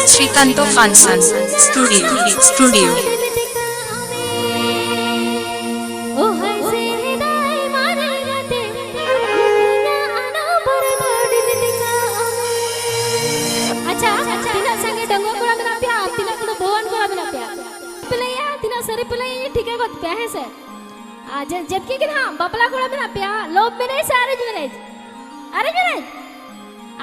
श्रीकांतो फांसन स्टूडियो जबकि कि हाँ बपला कोड़ा में ना प्या लोभ में नहीं से अरेंज मैरिज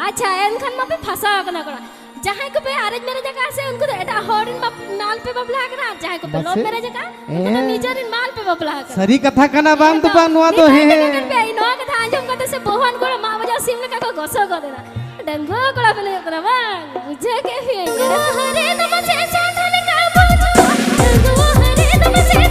अच्छा एनखन में पे फंसा करना कोड़ा जहाँ को पे अरेंज मैरिज का से उनको तो एटा होरिन नाल पे बपला करना जहाँ को पे लोभ मैरिज का उनको निजरिन माल पे बपला करना सरी कथा कना बांग तो पानुआ तो है पे नो कथा अंजम करते से बोहन कोड़ा माँ बजा सिमने का को गोसो कर देना डंगो कोड़ा पे ले कोड़ा बांग मुझे के फिर हरे नमस्ते साथने का बोझो हरे नमस्ते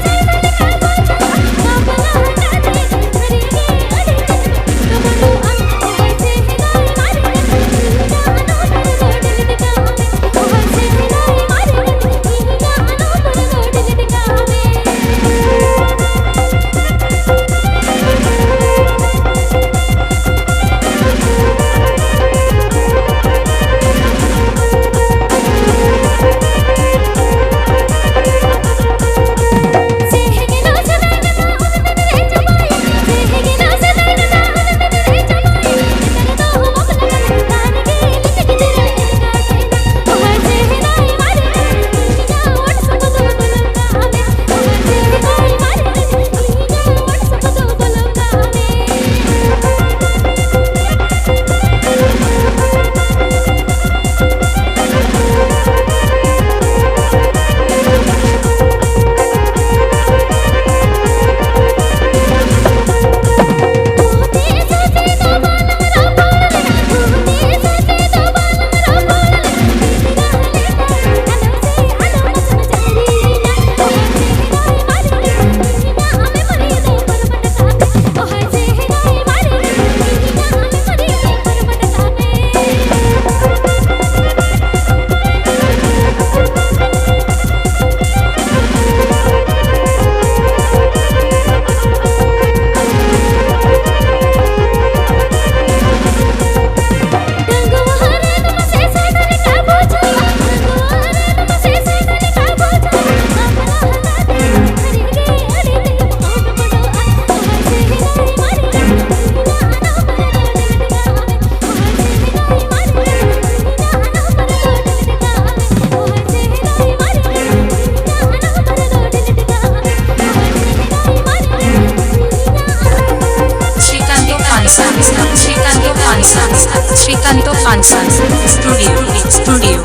श्रीकांतो फांसन स्टूडियो